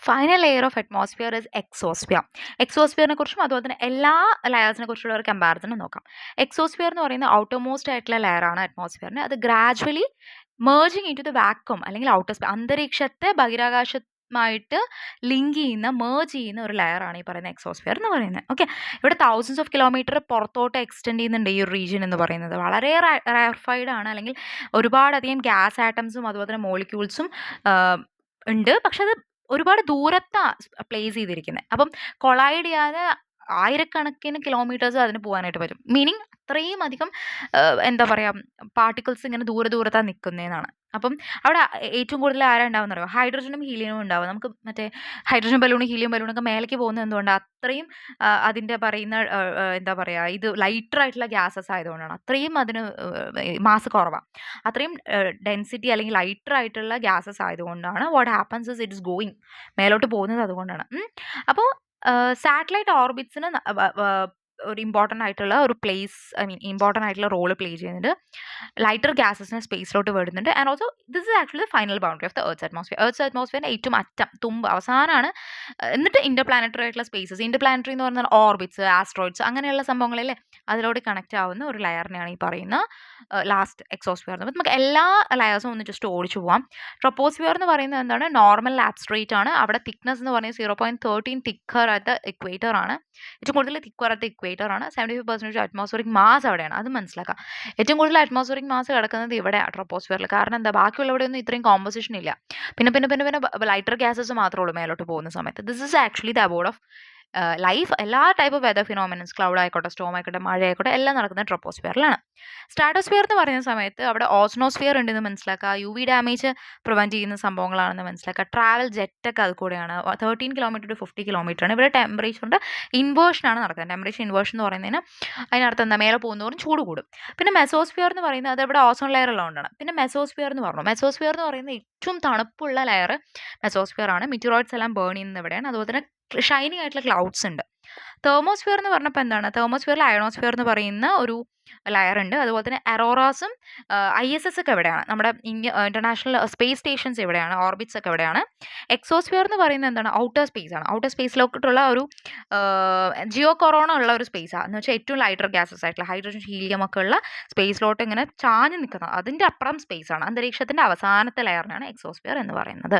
Final layer of atmosphere is exosphere. എക്സോസ്ഫിയറിനെ കുറിച്ചും അതുപോലെ തന്നെ എല്ലാ ലെയേഴ്സിനെ കുറിച്ചുള്ള ഒരു കമ്പാരിസൺ നോക്കാം. എക്സോസ്ഫിയർ എന്ന് പറയുന്ന ഔട്ടർമോസ്റ്റ് ആയിട്ടുള്ള ലെയറാണ് അറ്റ്മോസ്ഫിയറിന്. അത് gradually merging in to the vacuum അല്ലെങ്കിൽ ഔട്ടർ സ്പേസ്, അന്തരീക്ഷത്തെ ബഹിരാകാശമായിട്ട് ലിങ്ക് ചെയ്യുന്ന മേർജ് ചെയ്യുന്ന ഒരു ലെയറാണ് ഈ പറയുന്ന എക്സോസ്ഫിയർ എന്ന് പറയുന്നത്. ഓക്കെ, ഇവിടെ തൗസൻഡ്സ് ഓഫ് കിലോമീറ്റർ പുറത്തോട്ട് എക്സ്റ്റെൻഡ് ചെയ്യുന്നുണ്ട് ഈ ഒരു റീജിയൻ എന്ന് പറയുന്നത്. വളരെ റയർഫൈഡ് ആണ്, അല്ലെങ്കിൽ ഒരുപാടധികം ഗ്യാസ് ആറ്റംസും അതുപോലെ തന്നെ മോളിക്യൂൾസും ഉണ്ട്. പക്ഷെ അത് ഒരുപാട് ദൂരത്താണ് പ്ലേസ് ചെയ്തിരിക്കുന്നത്. അപ്പം കൊളൈഡ് ചെയ്യാതെ ആയിരക്കണക്കിന് കിലോമീറ്റേഴ്സ് അതിന് പോകാനായിട്ട് പറ്റും. മീനിങ് അത്രയും അധികം എന്താ പറയുക, പാർട്ടിക്കിൾസ് ഇങ്ങനെ ദൂരത്താണ് നിൽക്കുന്നതെന്നാണ്. അപ്പം അവിടെ ഏറ്റവും കൂടുതൽ ആരാ ഉണ്ടാവുന്ന അറിയോ? ഹൈഡ്രജനും ഹീലിയനും ഉണ്ടാവും. നമുക്ക് മറ്റേ ഹൈഡ്രജൻ ബലൂണും ഹീലിയം ബലൂണൊക്കെ മേലേക്ക് പോകുന്നത് എന്തുകൊണ്ടാണ്? അത്രയും അതിൻ്റെ പറയുന്ന എന്താ പറയുക, ഇത് ലൈറ്റർ ആയിട്ടുള്ള ഗ്യാസസ് ആയതുകൊണ്ടാണ്. അത്രയും അതിന് മാസ് കുറവാണ്. അത്രയും ഡെൻസിറ്റി അല്ലെങ്കിൽ ലൈറ്റർ ആയിട്ടുള്ള ഗ്യാസസ് ആയതുകൊണ്ടാണ് what happens is it is going, മേലോട്ട് പോകുന്നത് അതുകൊണ്ടാണ്. അപ്പോൾ സാറ്റലൈറ്റ് ഓർബിറ്റ്സിന് ഒരു ഇമ്പോർട്ടൻ്റ് ആയിട്ടുള്ള ഒരു ഇമ്പോർട്ടൻ്റ് ആയിട്ടുള്ള റോള് പ്ലേ ചെയ്യുന്നുണ്ട്. ലൈറ്റർ ഗ്യാസസിനെ സ്പേസിലോട്ട് വിടുന്നുണ്ട്. And also this is actually the final boundary of the earth's atmosphere. Earth's അറ്റ്മോസ്ഫിയറിൻ്റെ ഏറ്റവും അറ്റം, തുമ്പ്, അവസാനമാണ്. എന്നിട്ട് ഇന്റർപ്ലാനറ്ററി ആയിട്ടുള്ള സ്പേസസ്, ഇന്റർപ്ലാനറ്ററി എന്ന് പറഞ്ഞാൽ ഓർബിറ്റ്സ്, ആസ്ട്രോയിഡ്സ്, അങ്ങനെയുള്ള സംഭവങ്ങളിലെ അതിലോട്ട് കണക്റ്റ് ആവുന്ന ഒരു ലെയറിനെയാണ് ഈ പറയുന്ന ലാസ്റ്റ് എക്സോസ്ഫിയർ. അപ്പോൾ നമുക്ക് എല്ലാ ലെയേഴ്സും ഒന്ന് ജസ്റ്റ് ഓടിച്ചു പോവാം. ട്രോപ്പോസ്ഫിയർ എന്ന് പറയുന്നത് എന്താണ്? നോർമൽ ആബ്സ്ട്രേറ്റ് ആണ്. അവിടെ തിക്നെസ് എന്ന് പറയുന്നത് 0.13 തിക്കർ അറ്റ് ദ ഇക്വേറ്റർ ആണ്. ഏറ്റവും കൂടുതൽ തിക്കർ അറ്റ് ദ ഇക്വേറ്റർ ആണ്. 75% അറ്റ്മോസ്ഫിയറിക് മാസ് അവിടെയാണ്. അത് മനസ്സിലാക്കാം. ഏറ്റവും കൂടുതൽ അറ്റ്മോസ്ഫിയറിക് മാസ് കിടക്കുന്നത് ഇവിടെയാണ്, ട്രോപ്പോസ്ഫിയറിൽ. കാരണം എന്താ, ബാക്കിയുള്ളവിടെയൊന്നും ഇത്രയും കോമ്പോസിഷൻ ഇല്ല. പിന്നെ ലൈറ്റർ ഗ്യാസസ് മാത്രമേ ഉള്ളൂ മേലോട്ട് പോകുന്ന സമയത്ത്. This is actually the abode of life. എല്ലാ type of weather phenomenons, cloud ആയിക്കോട്ടെ, സ്റ്റോം ആയിക്കോട്ടെ, മഴ ആയിക്കോട്ടെ, എല്ലാം നടക്കുന്നത് ട്രോപ്പോസ്ഫിയറിലാണ്. സ്ട്രാറ്റോസ്ഫിയർ എന്ന് പറയുന്ന സമയത്ത് അവിടെ ഓസോണോസ്ഫിയർ ഉണ്ടെന്ന് മനസ്സിലാക്കുക. UV ഡാമേജ് പ്രിവെൻറ്റ് ചെയ്യുന്ന സംഭവങ്ങളാണെന്ന് മനസ്സിലാക്കുക. ട്രാവൽ ജെറ്റൊക്കെ അത് കൂടെയാണ്. 13 കിലോമീറ്റർ ടു 50 കിലോമീറ്റർ ആണ്. ഇവിടെ ടെമ്പറേച്ചറിൻ്റെ ഇൻവേർഷനാണ് നടക്കുന്നത്. ടെമ്പറേച്ചർ ഇൻവേർഷൻ എന്ന് പറയുന്നതിന് അതിനർത്ഥം എന്താ, മേലെ പോകുന്നതോറും ചൂട് കൂടും. പിന്നെ മെസോസ്ഫിയർ എന്ന് പറയുന്നത് അത് ഇവിടെ ഓസോൺ ലെയർ ഉള്ളതുകൊണ്ടാണ്. പിന്നെ മെസോസ്ഫിയർ എന്ന് പറയുന്നത് ഏറ്റവും തണുപ്പുള്ള ലെയർ മെസോസ്ഫിയർ ആണ്. മിറ്റിറോയിഡ്സ് എല്ലാം ബേൺ ചെയ്യുന്നത് ഇവിടെയാണ്. അതുപോലെ തന്നെ ഷൈനിങ് ആയിട്ടുള്ള ക്ലൗഡ്സ് ഉണ്ട്. തെർമോസ്ഫിയർ എന്ന് പറഞ്ഞപ്പോൾ എന്താണ്? തെർമോസ്ഫിയറിൽ അയണോസ്ഫിയർ എന്ന് പറയുന്ന ഒരു ലെയർ ഉണ്ട്. അതുപോലെ തന്നെ അറോറാസും ISS ഒക്കെ എവിടെയാണ്? നമ്മുടെ ഇന്റർനാഷണൽ സ്പേസ് സ്റ്റേഷൻസ് എവിടെയാണ്? ഓർബിറ്റ്സ് ഒക്കെ എവിടെയാണ്? എക്സോസ്ഫിയർ എന്ന് പറയുന്നത് എന്താണ്? ഔട്ടർ സ്പേസ് ആണ്. ഔട്ടർ സ്പേസിലോട്ടുള്ള ഒരു ജിയോ കൊറോണ ഉള്ള ഒരു സ്പേസാണ്. എന്ന് വെച്ചാൽ ഏറ്റവും ലൈറ്റർ ഗ്യാസസ് ആയിട്ടുള്ള ഹൈഡ്രജൻ, ഹീലിയം ഒക്കെ ഉള്ള സ്പേസിലോട്ട് ഇങ്ങനെ ചാഞ്ഞ് നിൽക്കുന്നത്, അതിൻ്റെ അപ്പുറം സ്പേസ് ആണ്. അന്തരീക്ഷത്തിൻ്റെ അവസാനത്തെ ലെയറിനാണ് എക്സോസ്ഫിയർ എന്ന് പറയുന്നത്.